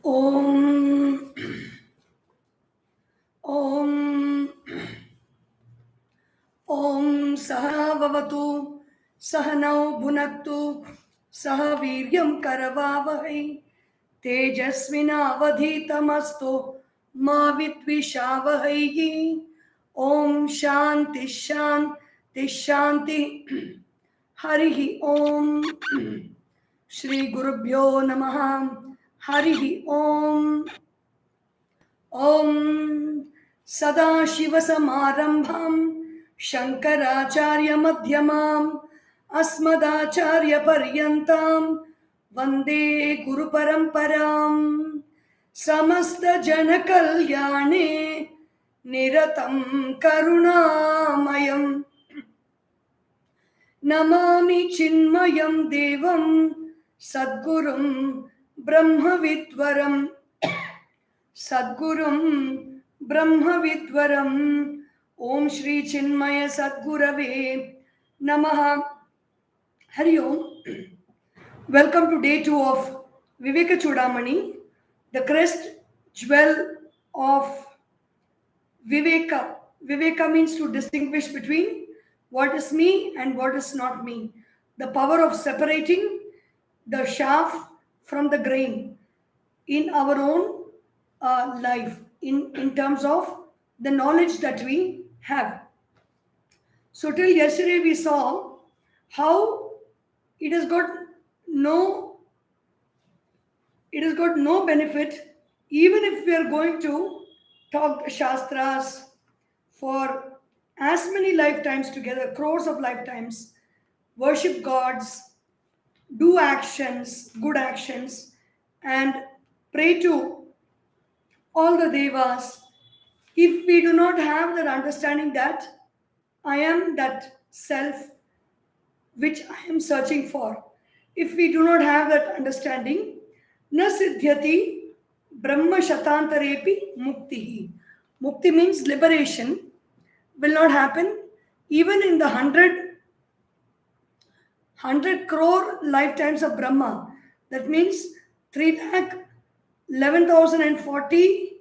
Om Om Om Sahavavatu Sahanau Bhunaktu Sahaviryam Karavavahai Tejasvinavadhitamastu Ma Vitvishavahai. Om Shanti Shanti Shanti. Harihi Om. Shri Gurubhyo Namaha. Harihi Om. Om Sadashivasamarambham Shankaracharya Madhyamam Asmadacharya Paryantam Vande Guru Paramparam Samasta Jana Kalyane Niratam Karunamayam Namami Chinmayam Devam Sadgurum Brahmavidvaram Sadgurum Brahmavidvaram. Om Shri Chinmaya Sadgurave Namaha. Hari Om. Welcome to day 2 of Vivekachoodamani, the crest jewel of Viveka. Viveka means to distinguish between what is me and what is not me. The power of separating the chaff from the grain in our own life, in terms of the knowledge that we have. So till yesterday we saw how it has got no benefit even if we are going to talk the Shastras for as many lifetimes together, crores of lifetimes, worship gods, do actions, good actions, and pray to all the devas. If we do not have that understanding that I am that self which I am searching for, if we do not have that understanding, na siddhyati brahma shatantarepi muktihi. Mukti means liberation, will not happen even in the 100 crore lifetimes of Brahma. That means 3,11,040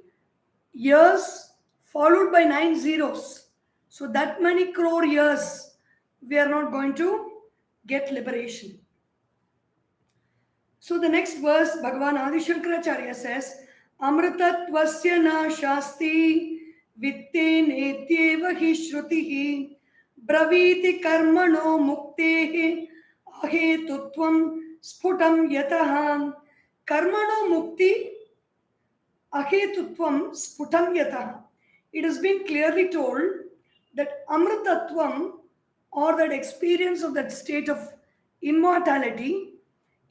years followed by 9 zeros. So that many crore years we are not going to get liberation. So the next verse, Bhagavan Adisankaracharya says, Amritatvasya na shasti vitte netyeva hi shrutihi braviti karmano muktehi ahetutvam sputam yataha. Karmano mukti ahetutvam sputam yataha. It has been clearly told that amritatvam, or that experience of that state of immortality,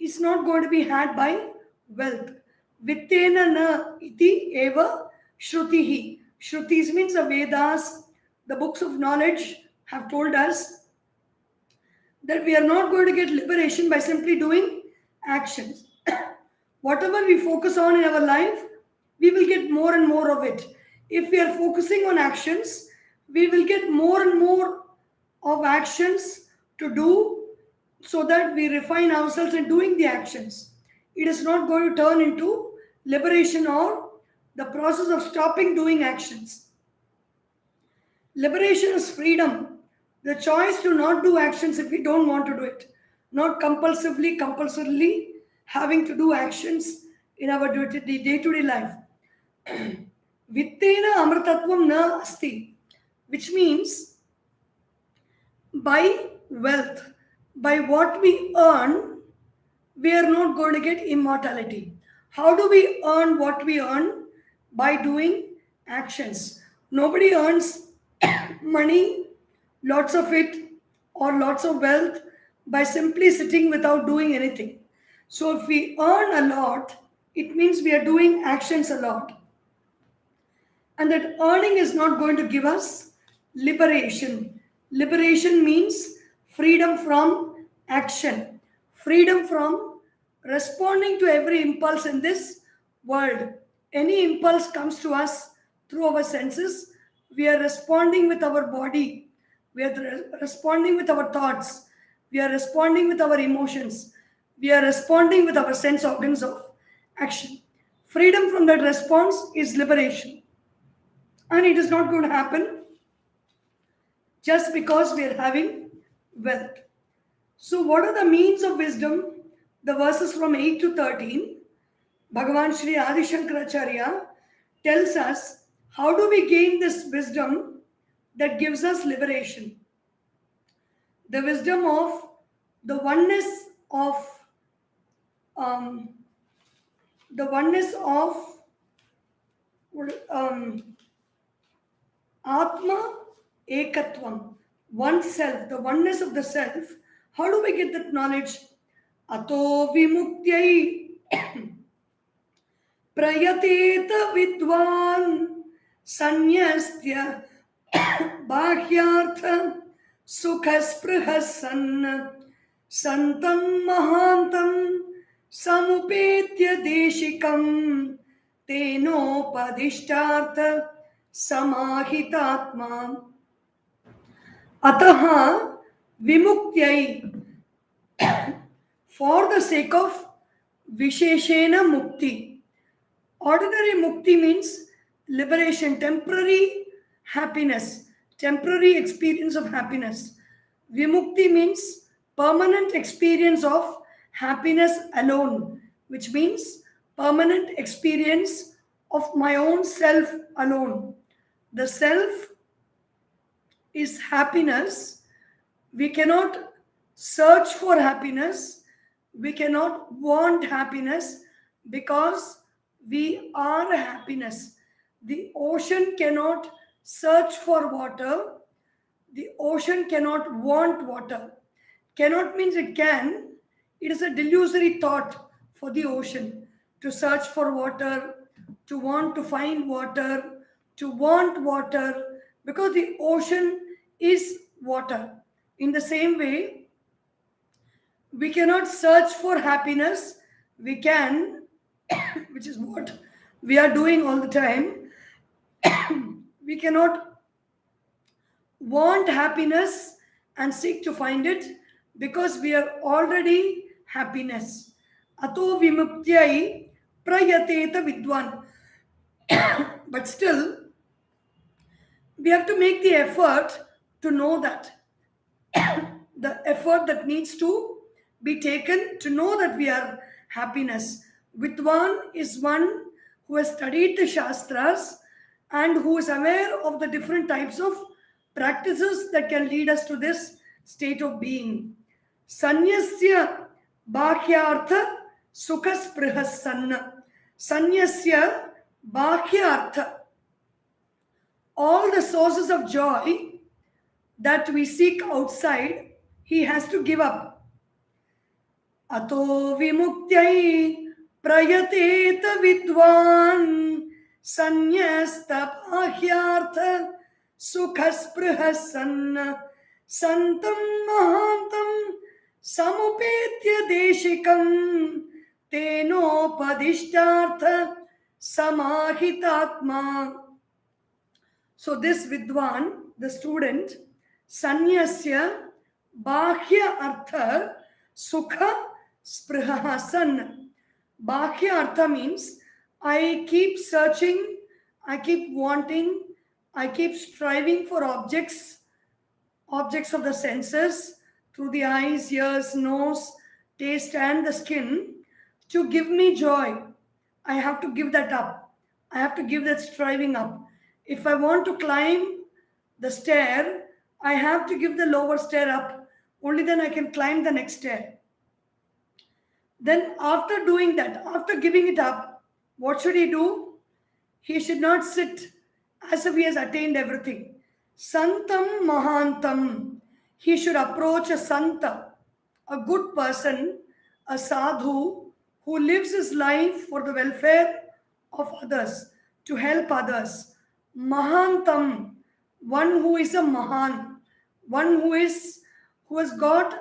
is not going to be had by wealth. Vittena na iti eva shrutihi. Shrutis means the Vedas, the books of knowledge have told us that we are not going to get liberation by simply doing actions. Whatever we focus on in our life, we will get more and more of it. If we are focusing on actions, we will get more and more of actions to do, so that we refine ourselves in doing the actions. It is not going to turn into liberation or the process of stopping doing actions. Liberation is freedom, the choice to not do actions if we don't want to do it, not compulsorily having to do actions in our day-to-day life. Vittena amritatvam na asti, which means by wealth, by what we earn, we are not going to get immortality. How do we earn what we earn? By doing actions. Nobody earns money, lots of it, or lots of wealth by simply sitting without doing anything. So if we earn a lot, it means we are doing actions a lot. And that earning is not going to give us liberation. Liberation means freedom from action, freedom from responding to every impulse in this world. Any impulse comes to us through our senses, we are responding with our body, we are responding with our thoughts, we are responding with our emotions, we are responding with our sense organs of action. Freedom from that response is liberation. And it is not going to happen just because we are having wealth. So, what are the means of wisdom? The verses from 8 to 13, Bhagavan Sri Adisankaracharya tells us how do we gain this wisdom that gives us liberation. The wisdom of the oneness of the oneness of Atma Ekatvam, oneself, the oneness of the self. How do we get that knowledge? Ato Vimuktyai Prayateta Vidwan Sanyastya Bhahyartha Sukhasprihasan Santam Mahantam Samupetya Deshikam Tenopadishtartha Samahitatma Ataha Vimuktyai, for the sake of Visheshena Mukti. Ordinary Mukti means liberation, temporary happiness, temporary experience of happiness. Vimukti means permanent experience of happiness alone, which means permanent experience of my own self alone. The self is happiness. We cannot search for happiness. We cannot want happiness because we are happiness. The ocean cannot search for water. The ocean cannot want water. Cannot means it can. It is a delusory thought for the ocean to search for water, to want to find water, to want water, because the ocean is water. In the same way, we cannot search for happiness. We can, which is what we are doing all the time. We cannot want happiness and seek to find it because we are already happiness. Ato vimuktyai prayateta vidwan. But still, we have to make the effort to know that. The effort that needs to be taken to know that we are happiness. Vidwan is one who has studied the Shastras and who is aware of the different types of practices that can lead us to this state of being. Sanyasya bhakyartha sukhasprihasanna. Sanyasya bhakyartha. All the sources of joy that we seek outside, he has to give up. Ato vimuktyai prayateta vidwan sanyasta bhakyartha sukhasprihasanna santam mahantam samupetya deshikam tenopadishtartha samahitatma. So this vidwan, the student, sanyasya bhakya artha sukha sprihasan. Bhakya artha means I keep searching, I keep wanting, I keep striving for objects of the senses through the eyes, ears, nose, taste and the skin to give me joy. I have to give that up. I have to give that striving up. If I want to climb the stair, I have to give the lower stair up. Only then I can climb the next stair. Then after doing that, after giving it up, what should he do? He should not sit as if he has attained everything. Santam Mahantam. He should approach a Santa, a good person, a sadhu who lives his life for the welfare of others, to help others. Mahantam, one who is a Mahan, one who has got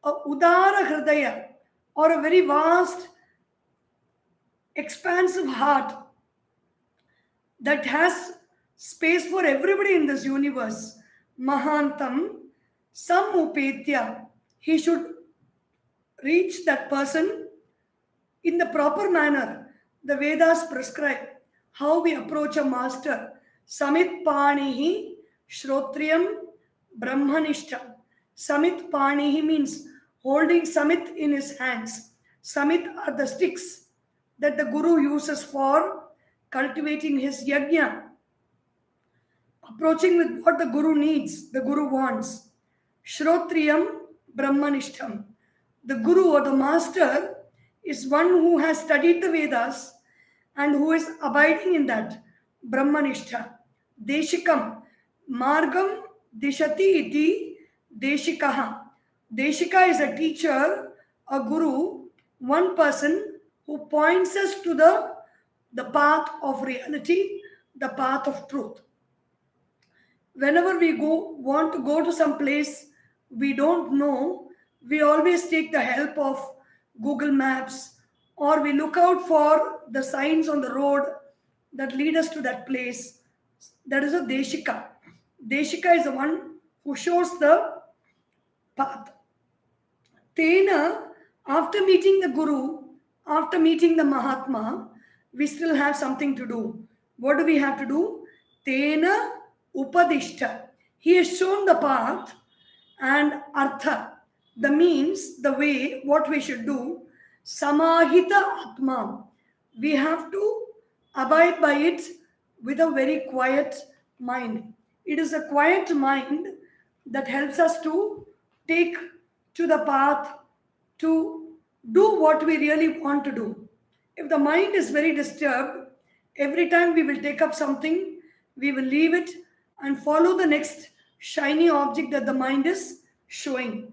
a Udara Hridaya, or a very vast, expansive heart that has space for everybody in this universe. Mahantam Samupetya. He should reach that person in the proper manner. The Vedas prescribe how we approach a master. Samit Panihi Shrotriyam Brahmanishtam. Samit Panihi means holding Samit in his hands. Samit are the sticks that the Guru uses for cultivating his yagna, approaching with what the Guru needs, the Guru wants. Shrotriyam Brahmanishtam. The Guru or the Master is one who has studied the Vedas and who is abiding in that. Brahmanishta. Deshikam. Margam Dishati iti Deshikaha. Deshika is a teacher, a Guru, one person who points us to the path of reality, the path of truth. Whenever we want to go to some place we don't know, we always take the help of Google Maps, or we look out for the signs on the road that lead us to that place. That is a Deshika. Deshika is the one who shows the path. Tena, after meeting the Guru, after meeting the Mahatma, we still have something to do. What do we have to do? Tena Upadishta. He has shown the path, and Artha, the means, the way, what we should do. Samahita Atma. We have to abide by it with a very quiet mind. It is a quiet mind that helps us to take to the path, to do what we really want to do. If the mind is very disturbed, every time we will take up something, we will leave it and follow the next shiny object that the mind is showing.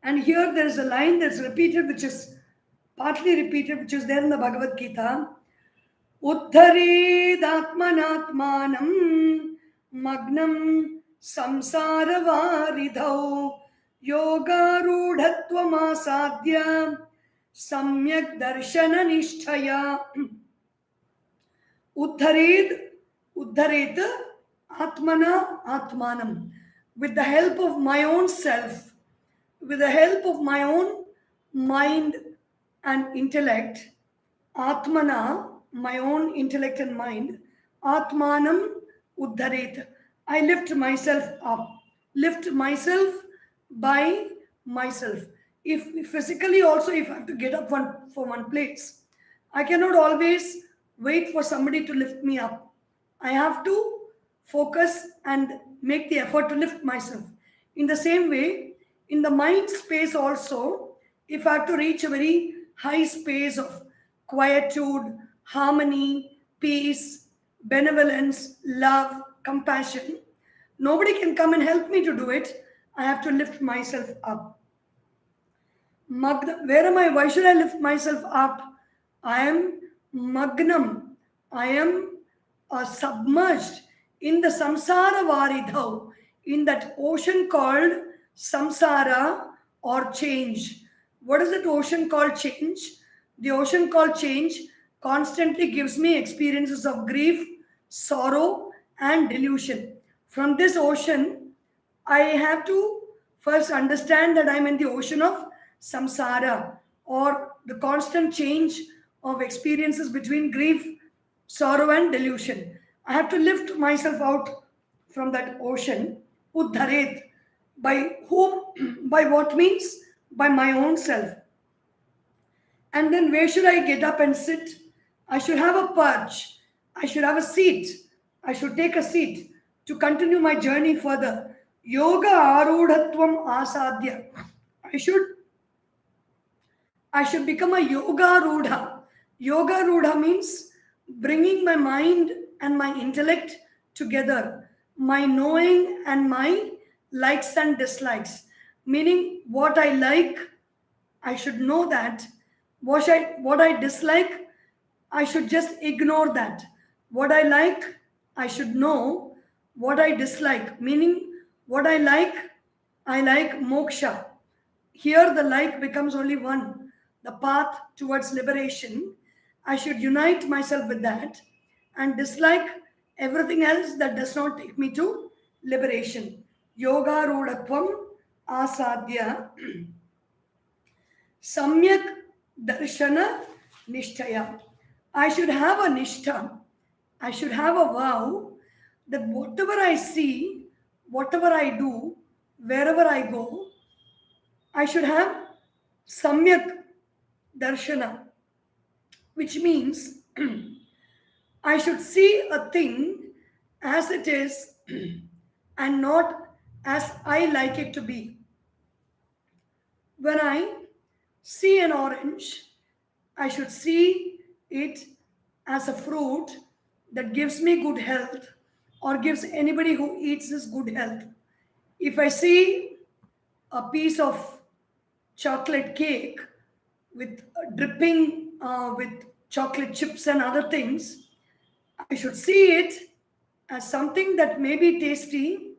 And here there is a line that's repeated, which is partly repeated, which is there in the Bhagavad Gita. Uddharedatmanatmanam magnam samsara varidhau yogarudhattvamasadhya samyak darshana nishtaya. Uddharet atmana atmanam. With the help of my own self, with the help of my own mind and intellect, atmana, my own intellect and mind, atmanam uddharet. I lift myself up, lift myself by myself. If physically also, if I have to get up for one place, I cannot always wait for somebody to lift me up. I have to focus and make the effort to lift myself. In the same way, in the mind space also, if I have to reach a very high space of quietude, harmony, peace, benevolence, love, compassion, nobody can come and help me to do it. I have to lift myself up. Where am I? Why should I lift myself up? I am magnam. I am submerged in the samsara varidhau, in that ocean called samsara or change. What is that ocean called change? The ocean called change constantly gives me experiences of grief, sorrow, and delusion. From this ocean, I have to first understand that I'm in the ocean of samsara, or the constant change of experiences between grief, sorrow, and delusion. I have to lift myself out from that ocean. Uddharet. By whom? By what means? By my own self. And then where should I get up and sit? I should have a perch. I should have a seat. I should take a seat to continue my journey further. Yoga arudhatvam asadhya. I should become a yoga rudha. Yoga rudha means bringing my mind and my intellect together, my knowing and my likes and dislikes. Meaning, what I like, I should know that. What I dislike, I should just ignore that. What I like, I should know. What I dislike, meaning what I like moksha. Here the like becomes only one, the path towards liberation. I should unite myself with that and dislike everything else that does not take me to liberation. Yoga rudhatvam asadhya samyak darshana nishtaya. I should have a nishtha. I should have a vow that whatever I see, whatever I do, wherever I go, I should have samyak darshana, which means I should see a thing as it is and not as I like it to be. When I see an orange, I should see it as a fruit that gives me good health or gives anybody who eats this good health. If I see a piece of chocolate cake with dripping with chocolate chips and other things, I should see it as something that may be tasty,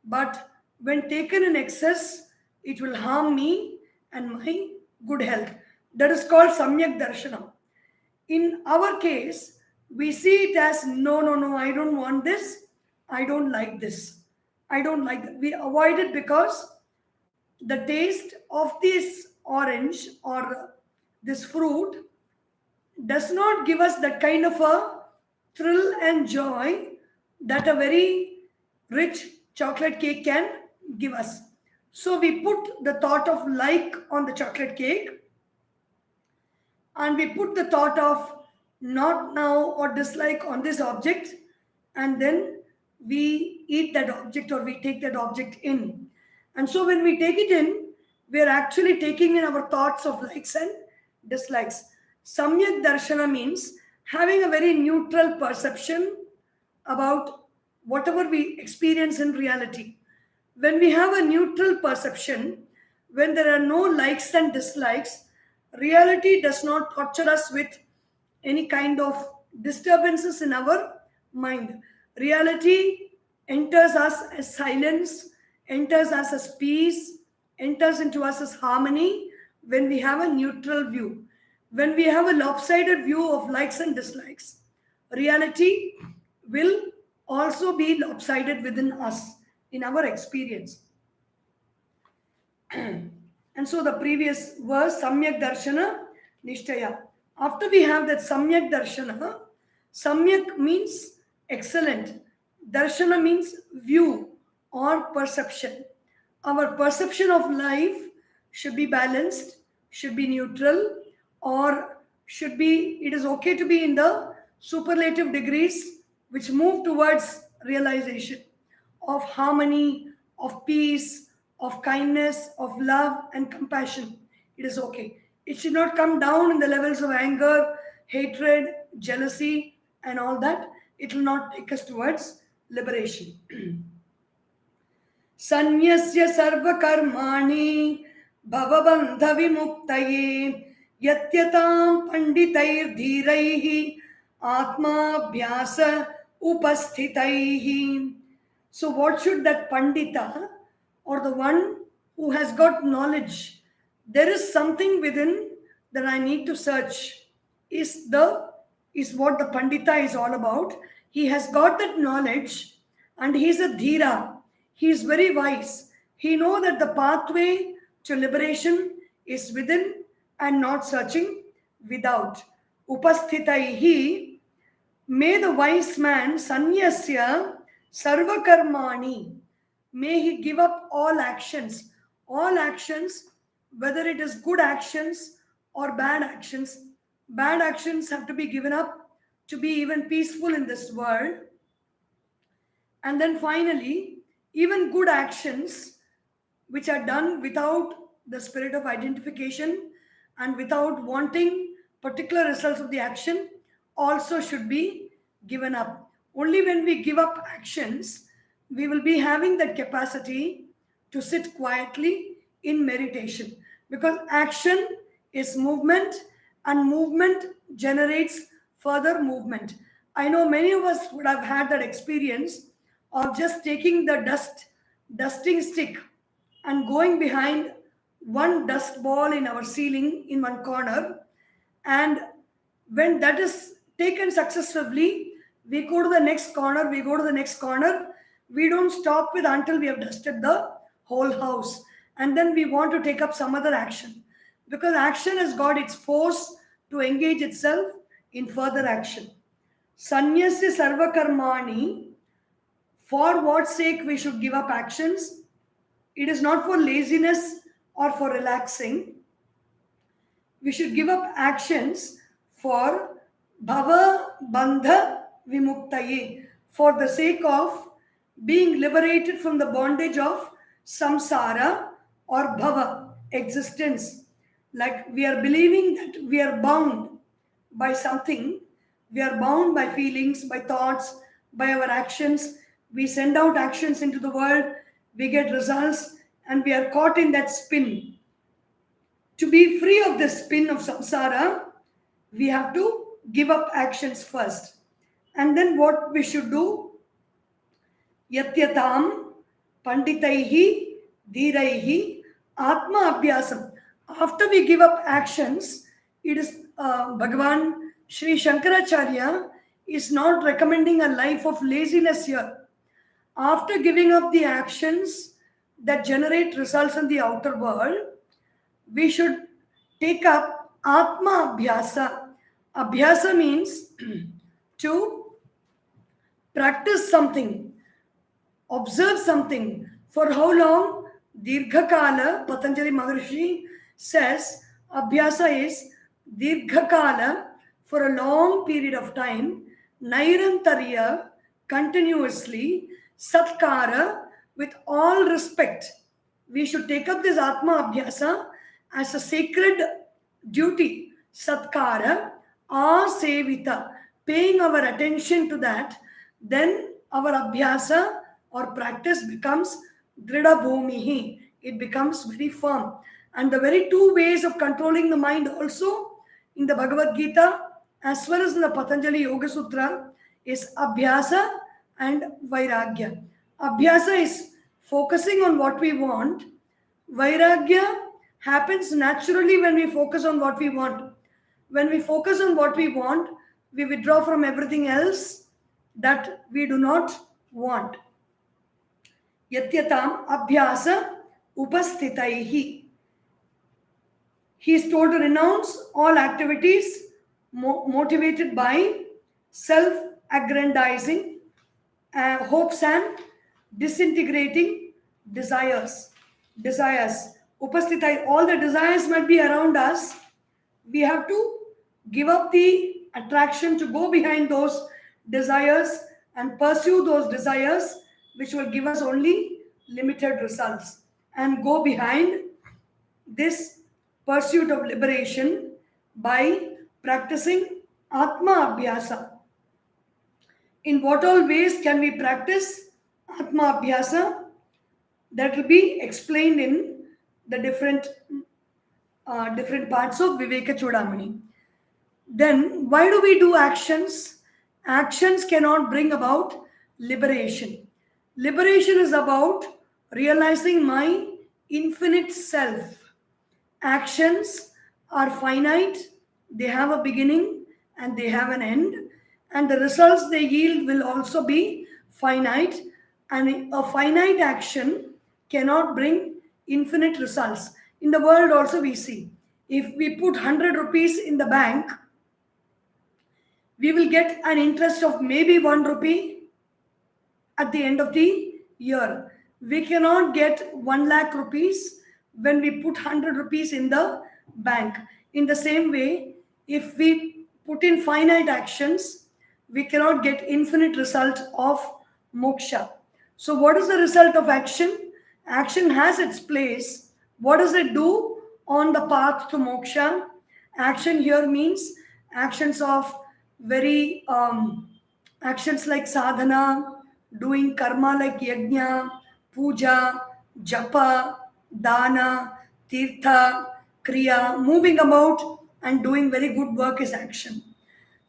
but when taken in excess, it will harm me and my good health. That is called samyak darshanam. In our case, we see it as no, no, no, I don't want this, I don't like this, I don't like that. We avoid it because the taste of this orange or this fruit does not give us that kind of a thrill and joy that a very rich chocolate cake can give us. So we put the thought of like on the chocolate cake and we put the thought of not now or dislike on this object, and then we eat that object or we take that object in. And so when we take it in, we are actually taking in our thoughts of likes and dislikes. Samyak darshana means having a very neutral perception about whatever we experience in reality. When we have a neutral perception, when there are no likes and dislikes, reality does not torture us with any kind of disturbances in our mind. Reality enters us as silence, enters us as peace, enters into us as harmony when we have a neutral view. When we have a lopsided view of likes and dislikes, reality will also be lopsided within us in our experience. And so the previous verse, Samyak Darshana Nishtaya. After we have that Samyak Darshana, Samyak means excellent. Darshana means view or perception. Our perception of life should be balanced, should be neutral, or should be, it is okay to be in the superlative degrees which move towards realization of harmony, of peace, of kindness, of love and compassion. It is okay. It should not come down in the levels of anger, hatred, jealousy, and all that. It will not take us towards liberation. Sanyasya sarva karmani bhavabandha vimuktaye yatyatam panditair dhiraihi atma abhyasa upasthitaihi. So what should that pandita or the one who has got knowledge, there is something within that I need to search, is what the pandita is all about. He has got that knowledge and he is a dhira. He is very wise. He knows that the pathway to liberation is within and not searching without. Upasthitaihi, may the wise man sanyasya sarva karmani, may he give up all actions, whether it is good actions or bad actions. Bad actions have to be given up to be even peaceful in this world. And then finally, even good actions which are done without the spirit of identification and without wanting particular results of the action also should be given up. Only when we give up actions, we will be having that capacity to sit quietly in meditation, because action is movement and movement generates further movement. I know many of us would have had that experience of just taking the dusting stick and going behind one dust ball in our ceiling in one corner, and when that is taken successively, we go to the next corner, we don't stop with until we have dusted the whole house, and then we want to take up some other action, because action has got its force to engage itself in further action. Sanyasya sarva karmani, for what sake we should give up actions? It is not for laziness or for relaxing. We should give up actions for bhava bandha vimuktaye, for the sake of being liberated from the bondage of samsara or bhava, existence. Like we are believing that we are bound by something, we are bound by feelings, by thoughts, by our actions. We send out actions into the world, we get results, and we are caught in that spin. To be free of the spin of samsara, we have to give up actions first. And then what we should do? Yatyatam panditaihi dhiraihi atma abhyasam. After we give up actions, it is Bhagavan Sri Shankaracharya is not recommending a life of laziness here. After giving up the actions that generate results in the outer world, we should take up Atma Abhyasa. Abhyasa means to practice something, observe something. For how long? Dirghakala, Patanjali Maharishi says, Abhyasa is Dirghakala, for a long period of time, Nairantarya, continuously, Satkara, with all respect. We should take up this Atma Abhyasa as a sacred duty, Satkara, Asevita, paying our attention to that, then our Abhyasa or practice becomes Drida Bhumihi. It becomes very firm. And the very two ways of controlling the mind also in the Bhagavad Gita as well as in the Patanjali Yoga Sutra is Abhyasa and Vairagya. Abhyasa is focusing on what we want. Vairagya happens naturally when we focus on what we want. When we focus on what we want, we withdraw from everything else that we do not want. Yatyatam abhyasa upasthitaihi. He is told to renounce all activities motivated by self-aggrandizing hopes and disintegrating desires. Upasthitai, all the desires might be around us. We have to give up the attraction to go behind those desires and pursue those desires which will give us only limited results, and go behind this pursuit of liberation by practicing Atma Abhyasa. In what all ways can we practice Atma Abhyasa? That will be explained in the different parts of Vivekachoodamani. Then, why do we do actions? Actions cannot bring about liberation. Liberation is about realizing my infinite self. Actions are finite, they have a beginning and they have an end, and the results they yield will also be finite, and a finite action cannot bring infinite results. In the world also we see, if we put 100 rupees in the bank, we will get an interest of maybe 1 rupee at the end of the year. We cannot get 1 lakh rupees when we put 100 rupees in the bank. In the same way, if we put in finite actions, we cannot get infinite result of moksha. So what is the result of action? Action has its place. What does it do on the path to moksha? Action here means actions of very actions like sadhana, doing karma like yagna, puja, japa, dana, tirtha, kriya, moving about and doing very good work is action.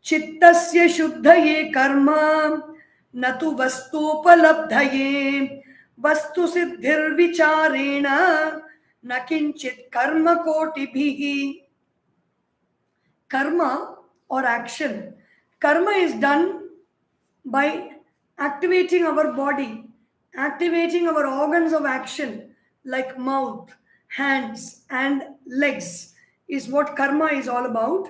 Chittasya shuddhaye karma natu vastupalabdhaye vastu siddhir vicharena nakinchit karma kotibhihi. Karma or action. Karma is done by activating our body, activating our organs of action like mouth, hands and legs is what karma is all about.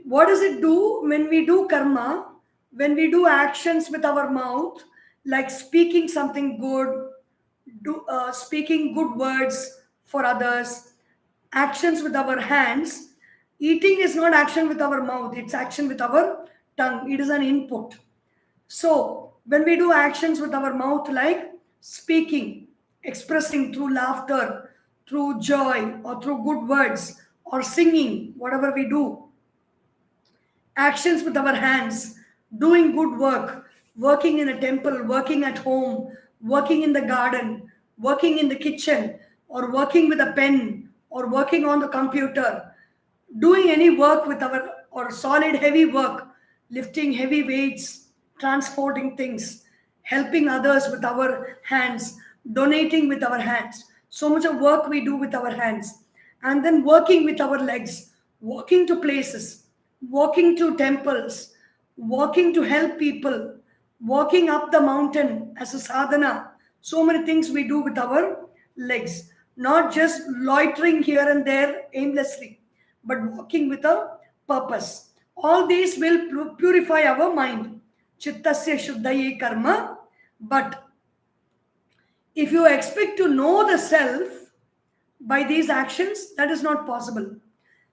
What does it do when we do karma? When we do actions with our mouth, like speaking something good, speaking good words for others, actions with our hands. Eating is not action with our mouth, it's action with our tongue. It is an input. So, when we do actions with our mouth, like speaking, expressing through laughter, through joy, or through good words, or singing, whatever we do, actions with our hands, doing good work, working in a temple, working at home, working in the garden, working in the kitchen, or working with a pen, or working on the computer, doing any work with our, or solid heavy work, lifting heavy weights, transporting things, helping others with our hands, donating with our hands. So much of work we do with our hands. And then working with our legs, walking to places, walking to temples, walking to help people, walking up the mountain as a sadhana. So many things we do with our legs, not just loitering here and there aimlessly, but walking with a purpose. All these will purify our mind. Chittasya shuddhaye karma. But if you expect to know the self by these actions, that is not possible.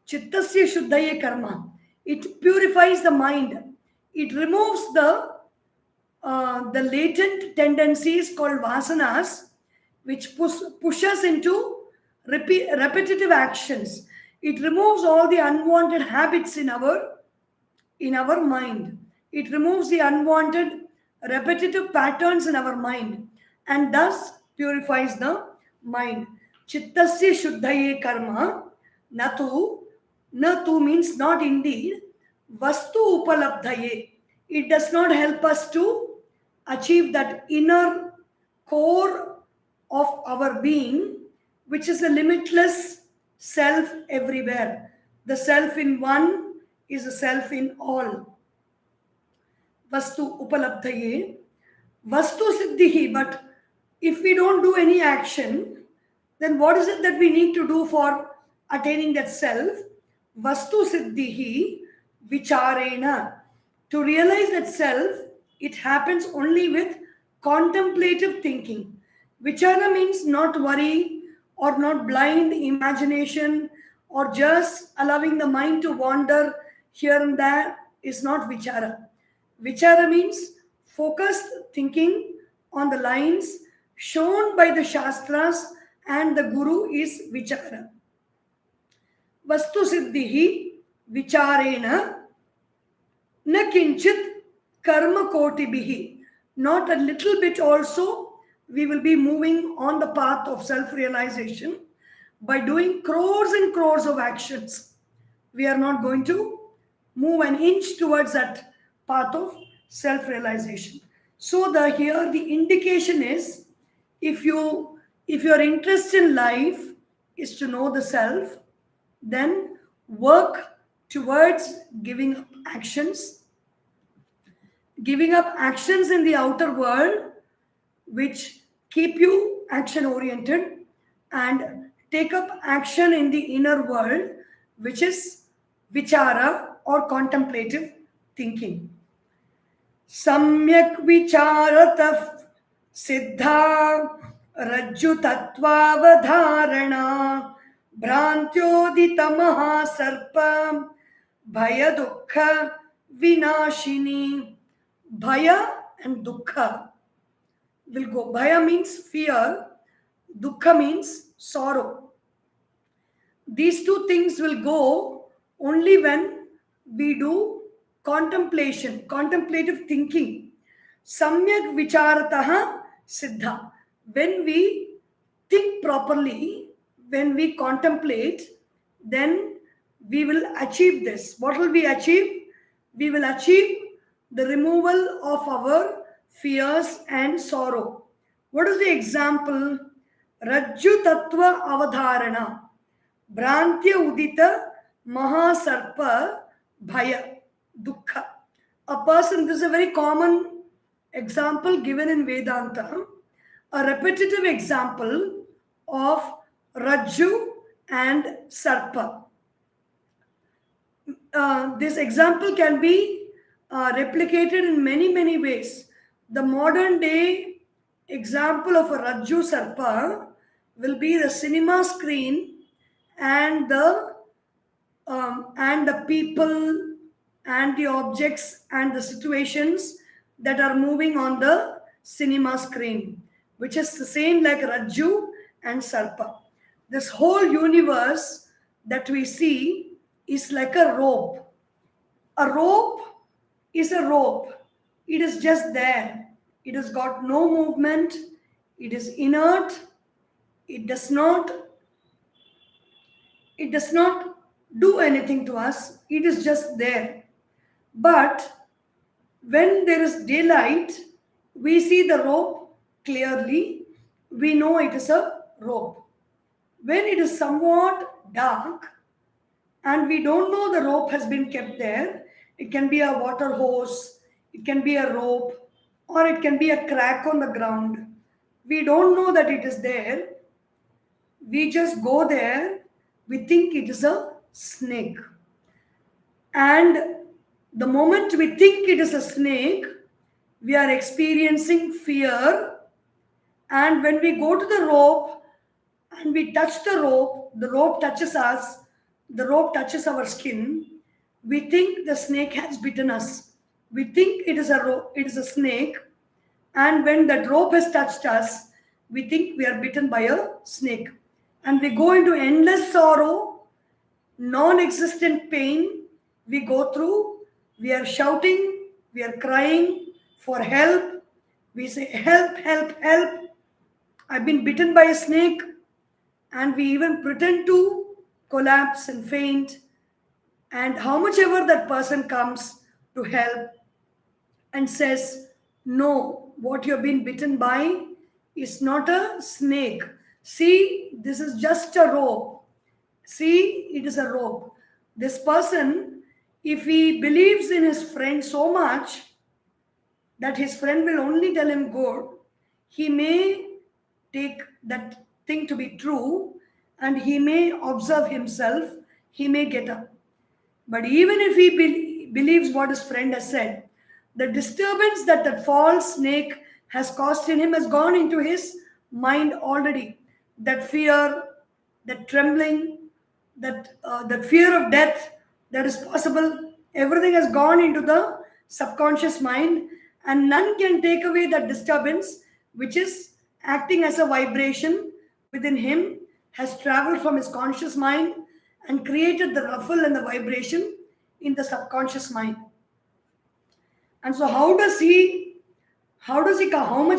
Chittasya shuddhaye karma. It purifies the mind. It removes the latent tendencies called vasanas, which push us into repetitive actions. It removes all the unwanted habits in our mind. It removes the unwanted repetitive patterns in our mind and thus purifies the mind. Chittasya shuddhaye karma natu. Natu means not indeed. Vastu upalabdhaye. It does not help us to achieve that inner core of our being, which is a limitless self everywhere. The self in one is a self in all. Vastu upalabdhaye. Vastu siddhihi. But if we don't do any action, then what is it that we need to do for attaining that self? Vastu siddhihi vicharena. To realize that self, it happens only with contemplative thinking. Vichara means not worry or not blind imagination or just allowing the mind to wander here and there is not vichara. Vichara means focused thinking on the lines shown by the Shastras and the Guru is vichara. Vastu siddhihi vicharena na kinchit karma kotibihi. Not a little bit also, we will be moving on the path of self-realization by doing crores and crores of actions. We are not going to move an inch towards that path of self-realization. So here the indication is, if your interest in life is to know the self, then work towards giving up actions in the outer world which keep you action oriented, and take up action in the inner world which is vichara or contemplative thinking. Samyak vicharatah siddha rajju tattvavadharana bhrantyodita mahasarpa bhaya dukkha vinashini. Bhaya and dukkha will go. Bhaya means fear, dukkha means sorrow. These two things will go only when we do contemplative thinking. Samyak vicharataha siddha. When we think properly, when we contemplate, then we will achieve this. What will we achieve? We will achieve the removal of our fears and sorrow. What is the example? Rajju tattva avadharana. Brantya udita mahasarpa bhaya dukkha. A person, this is a very common example given in Vedanta, a repetitive example of Rajju and Sarpa. This example can be replicated in many, many ways. The modern day example of a Rajju Sarpa will be the cinema screen and the people and the objects and the situations that are moving on the cinema screen, which is the same like Rajju and Sarpa. This whole universe that we see is like a rope. A rope is a rope. It is just there. It has got no movement. It is inert. It does not do anything to us. It is just there. But when there is daylight, we see the rope clearly. We know it is a rope. When it is somewhat dark and we don't know the rope has been kept there, it can be a water hose, it can be a rope, or it can be a crack on the ground. We don't know that it is there. We just go there. We think it is a snake. And the moment we think it is a snake, we are experiencing fear. And when we go to the rope and we touch the rope touches us, the rope touches our skin, we think the snake has bitten us. We think it is a snake. And when that rope has touched us, we think we are bitten by a snake. And we go into endless sorrow, non-existent pain we go through. We are shouting, we are crying for help. We say, help, help, help. I've been bitten by a snake. And we even pretend to collapse and faint. And how much ever that person comes to help and says, no, what you've been bitten by is not a snake. See, this is just a rope. See, it is a rope. This person, if he believes in his friend so much that his friend will only tell him good, he may take that thing to be true and he may observe himself, he may get up. But even if he believes what his friend has said, the disturbance that that false snake has caused in him has gone into his mind already. That fear, that trembling, that fear of death that is possible, everything has gone into the subconscious mind, and none can take away that disturbance which is acting as a vibration within him, has traveled from his conscious mind and created the ruffle and the vibration in the subconscious mind. And so how much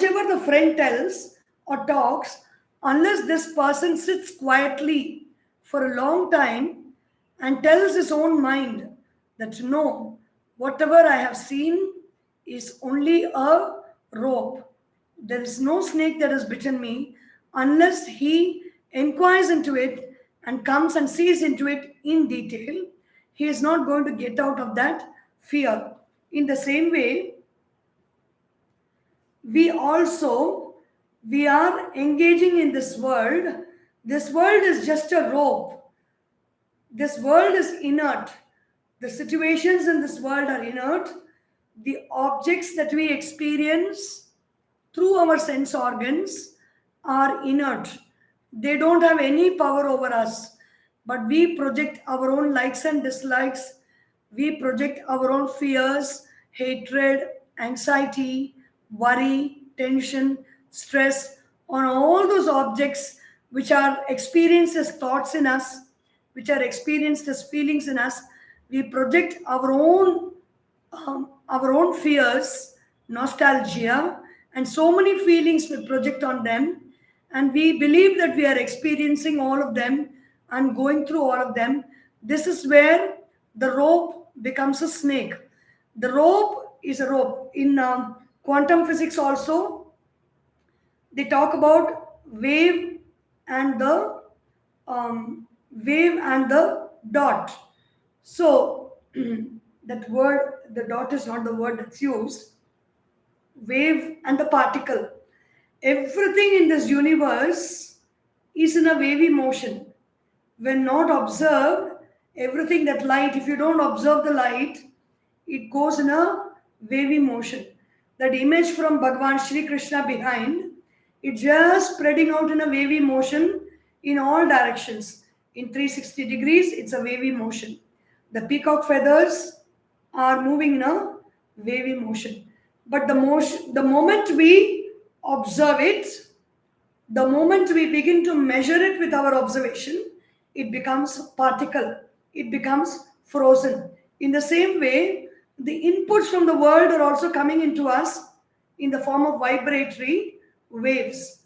ever the friend tells or talks, unless this person sits quietly for a long time and tells his own mind that no, whatever I have seen is only a rope. There is no snake that has bitten me, unless he inquires into it and comes and sees into it in detail, he is not going to get out of that fear. In the same way, we are engaging in this world. This world is just a rope. This world is inert. The situations in this world are inert. The objects that we experience through our sense organs are inert. They don't have any power over us. But we project our own likes and dislikes. We project our own fears, hatred, anxiety, worry, tension, stress on all those objects which are experienced as thoughts in us, which are experienced as feelings in us. We project our own fears, nostalgia, and so many feelings we project on them, and we believe that we are experiencing all of them and going through all of them. This is where the rope becomes a snake. The rope is a rope. In quantum physics also, they talk about wave and the dot. So that word, the dot is not the word that's used. Wave and the particle. Everything in this universe is in a wavy motion. When not observed, Everything that light, if you don't observe the light, it goes in a wavy motion. That image from Bhagavan Shri Krishna behind, it's just spreading out in a wavy motion in all directions. In 360 degrees, it's a wavy motion. The peacock feathers are moving in a wavy motion. But the moment we observe it, the moment we begin to measure it with our observation, it becomes particle, it becomes frozen. In the same way, the inputs from the world are also coming into us in the form of vibratory waves.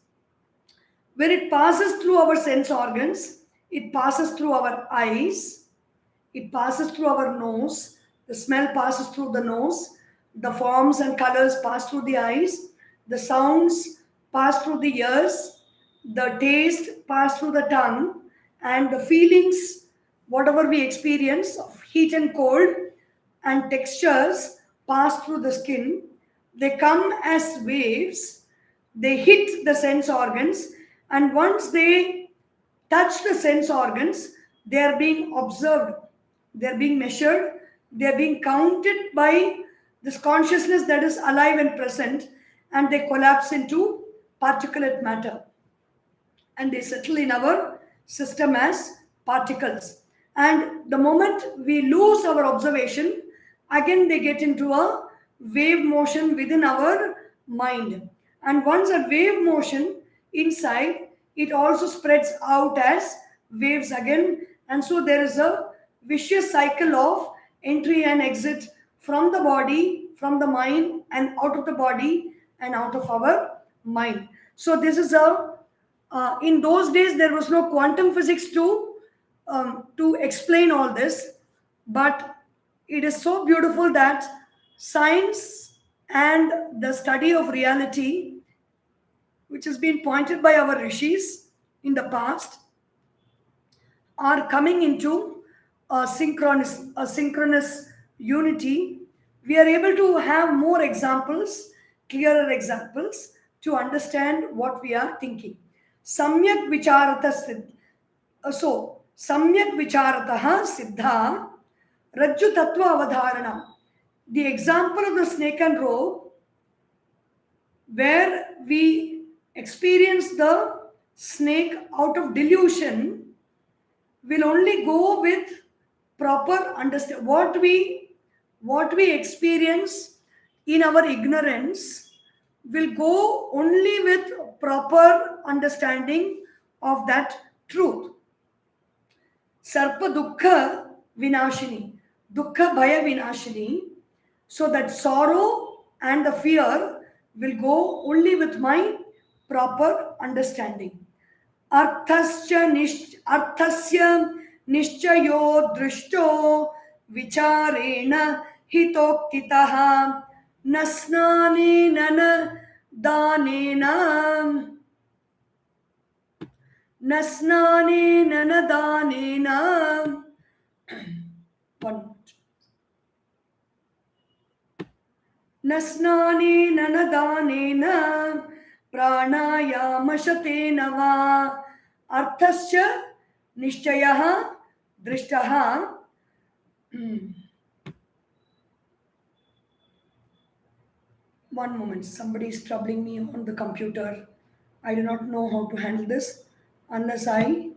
When it passes through our sense organs, it passes through our eyes, it passes through our nose, the smell passes through the nose, the forms and colors pass through the eyes, the sounds pass through the ears, the taste pass through the tongue, and the feelings, whatever we experience of heat and cold and textures pass through the skin. They come as waves, they hit the sense organs, and once they touch the sense organs, they are being observed, they are being measured, they are being counted by this consciousness that is alive and present, and they collapse into particulate matter. And they settle in our system as particles. And the moment we lose our observation, again they get into a wave motion within our mind. And once a wave motion inside, it also spreads out as waves again. And so there is a vicious cycle of entry and exit from the body, from the mind, and out of the body and out of our mind. So this is a in those days there was no quantum physics to explain all this, but it is so beautiful that science and the study of reality, which has been pointed by our rishis in the past, are coming into a synchronous unity. We are able to have more examples, clearer examples, to understand what we are thinking. Samyak vicharata siddha. So, samyak vicharataha siddha rajju tattva avadharana. The example of the snake and rope, where we experience the snake out of delusion, will only go with proper understand. What we experience in our ignorance will go only with proper understanding of that truth. Sarpa dukkha vinashini, dukkha bhaya vinashini, so that sorrow and the fear will go only with my proper understanding. Arthasya nishchayo drishto vicharena hitoktitaha nasnanena na danena nasnanena na danena. One more. Nasnanena na danena pranayamashate va arthasya nishchayah drishtaha. One moment, somebody is troubling me on the computer. I do not know how to handle this unless I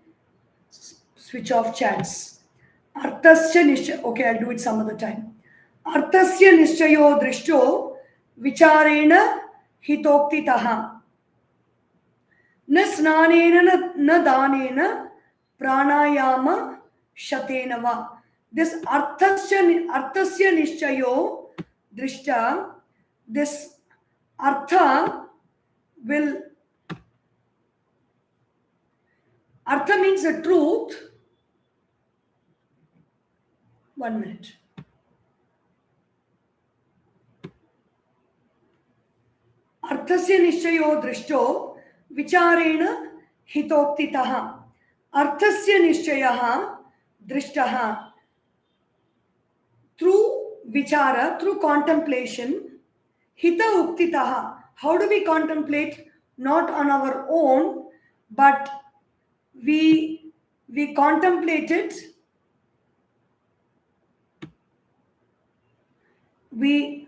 switch off chats. Arthasya nishcha. Okay, I'll do it some other time. Arthasya nishchayo drishto vicharena hitoktitaha na snanena na danena pranayama shatena va. This arthasya nishchayo drishta, this artha means the truth. One minute. Arthasya nishchayo drishto vicharena hitoktitaha. Arthasya nishchayaha drishtaha. Through vichara, through contemplation, hita uktitaha. How do we contemplate? Not on our own, but we contemplate it we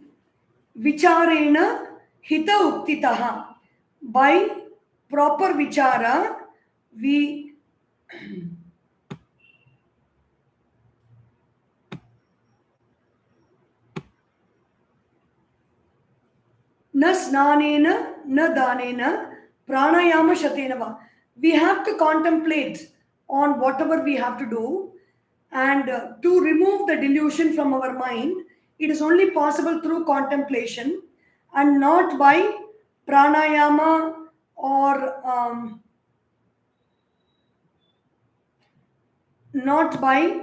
vicharena hita uktitaha. By proper vichara, we na snanena na danena pranayama shatenava. We have to contemplate on whatever we have to do, and to remove the delusion from our mind, it is only possible through contemplation and not by pranayama or not by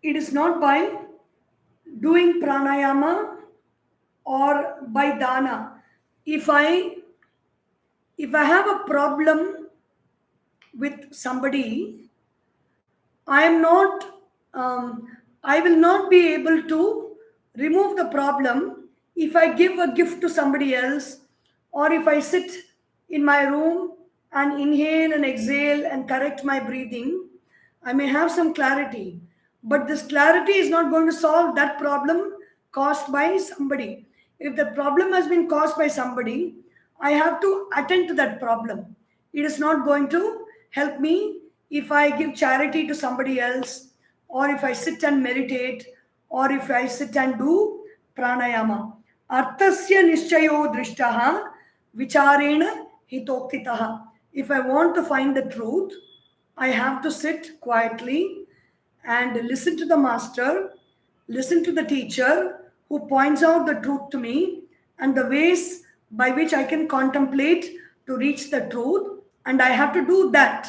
it is not by doing pranayama or by dana. If I have a problem with somebody, I am not I will not be able to remove the problem if I give a gift to somebody else, or if I sit in my room and inhale and exhale and correct my breathing. I may have some clarity, but this clarity is not going to solve that problem caused by somebody. If the problem has been caused by somebody, I have to attend to that problem. It is not going to help me if I give charity to somebody else, or if I sit and meditate, or if I sit and do pranayama. Arthasya nishchayo drishtaha vicharena hitoktitaha. If I want to find the truth, I have to sit quietly and listen to the master, listen to the teacher who points out the truth to me and the ways by which I can contemplate to reach the truth. And I have to do that.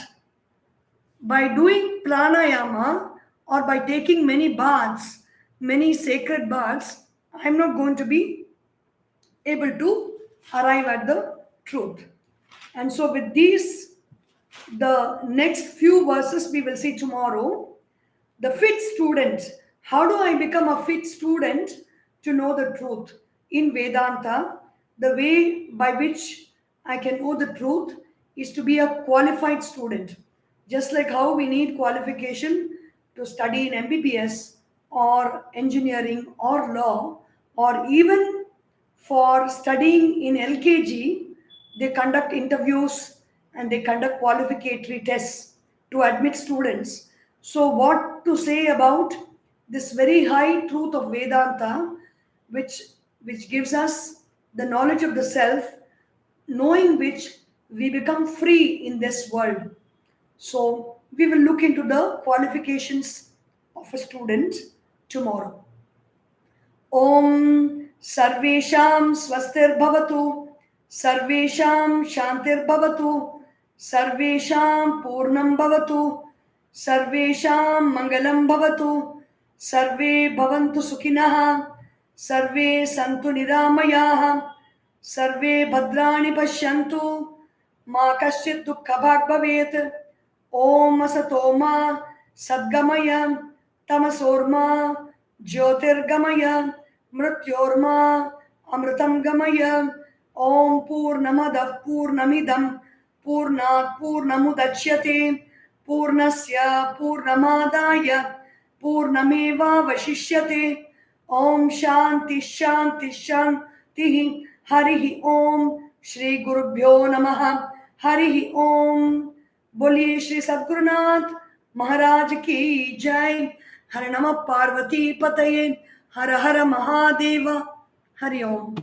By doing pranayama or by taking many baths, many sacred baths, I am not going to be able to arrive at the truth. And so, with these, the next few verses we will see tomorrow. The fit student. How do I become a fit student to know the truth? In Vedanta, the way by which I can know the truth is to be a qualified student. Just like how we need qualification to study in MBBS or engineering or law, or even for studying in LKG, they conduct interviews and they conduct qualificatory tests to admit students. So, what to say about this very high truth of Vedanta, which gives us the knowledge of the self, knowing which we become free in this world. So, we will look into the qualifications of a student tomorrow. Om Sarvesham Swastir Bhavatu, Sarvesham Shantir Bhavatu, Sarvesham Purnam Bhavatu, Sarvesham Mangalam Bhavatu, Sarve Bhavantu Sukhinaha, Sarve Santu Niramayaha, Sarve Bhadrani Pashyantu, Ma Kaschit Dukkha Bhag Bhavet, Om Asatoma Sadgamaya, Tamasorma Jyotirgamaya, Mrityorma Amritam Gamaya. Om Purnamadav Purnamidam Purnat Purnamudachyate Purnasya Purnamadaya Purnameva Vashishyate. Om Shanti Shanti Shanti. Harihi Om. Shri Gurubhyo Namaha. Harihi Om. बोलिए श्री सद्गुरुनाथ महाराज की जय. हर नमः पार्वती पतये. हर हर महादेव. हरि ओम.